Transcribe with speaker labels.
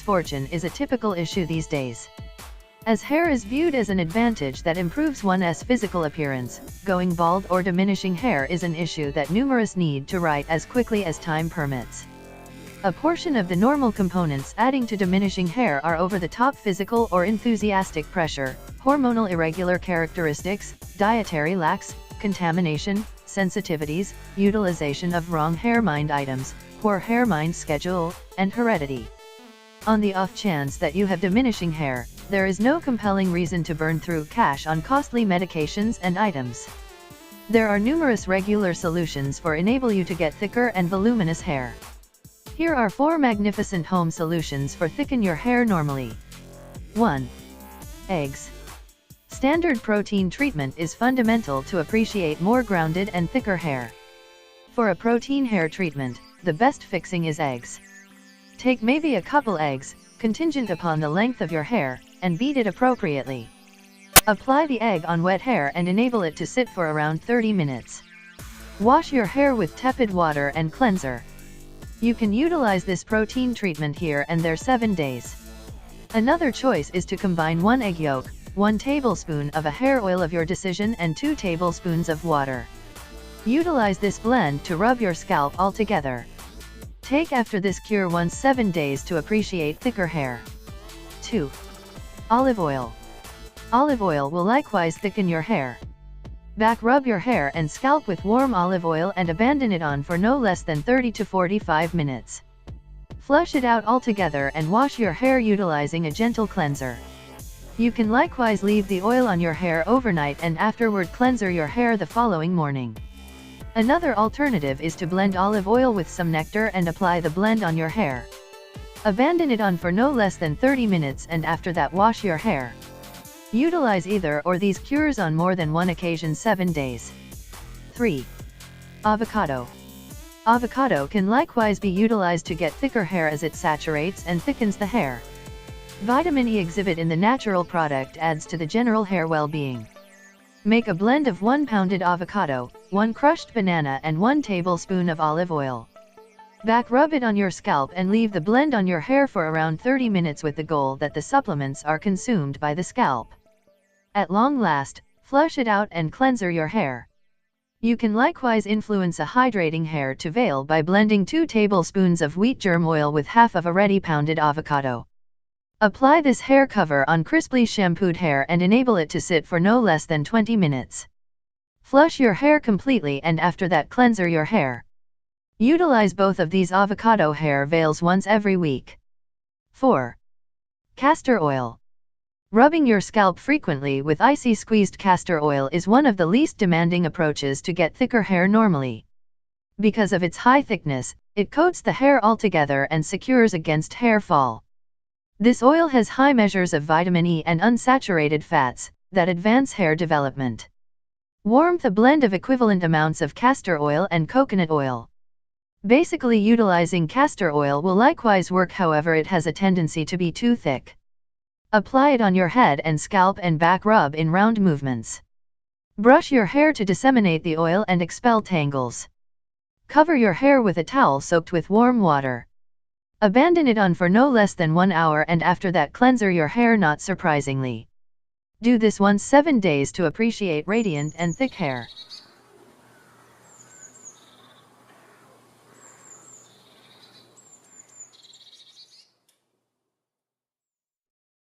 Speaker 1: misfortune is a typical issue these days. As hair is viewed as an advantage that improves one's physical appearance, going bald or diminishing hair is an issue that numerous need to right as quickly as time permits. A portion of the normal components adding to diminishing hair are over-the-top physical or enthusiastic pressure, hormonal irregular characteristics, dietary lacks, contamination, sensitivities, utilization of wrong hair mind items, poor hair mind schedule, and heredity. On the off chance that you have diminishing hair, there is no compelling reason to burn through cash on costly medications and items. There are numerous regular solutions for enable you to get thicker and voluminous hair. Here are 4 magnificent home solutions for thicken your hair normally. 1. Eggs. Standard protein treatment is fundamental to appreciate more grounded and thicker hair. For a protein hair treatment, the best fixing is eggs. Take maybe a couple eggs, contingent upon the length of your hair, and beat it appropriately. Apply the egg on wet hair and enable it to sit for around 30 minutes. Wash your hair with tepid water and cleanser. You can utilize this protein treatment here and there 7 days. Another choice is to combine 1 egg yolk, 1 tablespoon of a hair oil of your decision and 2 tablespoons of water. Utilize this blend to rub your scalp all together. Take after this cure once 7 days to appreciate thicker hair. 2. Olive oil. Olive oil will likewise thicken your hair. Back rub your hair and scalp with warm olive oil and abandon it on for no less than 30 to 45 minutes. Flush it out altogether and wash your hair utilizing a gentle cleanser. You can likewise leave the oil on your hair overnight and afterward cleanser your hair the following morning. Another alternative is to blend olive oil with some nectar and apply the blend on your hair. Abandon it on for no less than 30 minutes and after that wash your hair. Utilize either or these cures on more than one occasion 7 days. 3. Avocado. Avocado can likewise be utilized to get thicker hair as it saturates and thickens the hair. Vitamin E exhibit in the natural product adds to the general hair well-being. Make a blend of 1 pounded avocado, 1 crushed banana and 1 tablespoon of olive oil. Back rub it on your scalp and leave the blend on your hair for around 30 minutes with the goal that the supplements are consumed by the scalp. At long last, flush it out and cleanser your hair. You can likewise influence a hydrating hair to veil by blending 2 tablespoons of wheat germ oil with half of a ready pounded avocado. Apply this hair cover on crisply shampooed hair and enable it to sit for no less than 20 minutes. Flush your hair completely and after that cleanser your hair. Utilize both of these avocado hair veils once every week. 4. Castor oil. Rubbing your scalp frequently with icy squeezed castor oil is one of the least demanding approaches to get thicker hair normally. Because of its high thickness, it coats the hair altogether and secures against hair fall. This oil has high measures of vitamin E and unsaturated fats that advance hair development. Warmth a blend of equivalent amounts of castor oil and coconut oil. Basically utilizing castor oil will likewise work, however it has a tendency to be too thick. Apply it on your head and scalp and back rub in round movements. Brush your hair to disseminate the oil and expel tangles. Cover your hair with a towel soaked with warm water. Abandon it on for no less than 1 hour and after that cleanser your hair not surprisingly. Do this once 7 days to appreciate radiant and thick hair.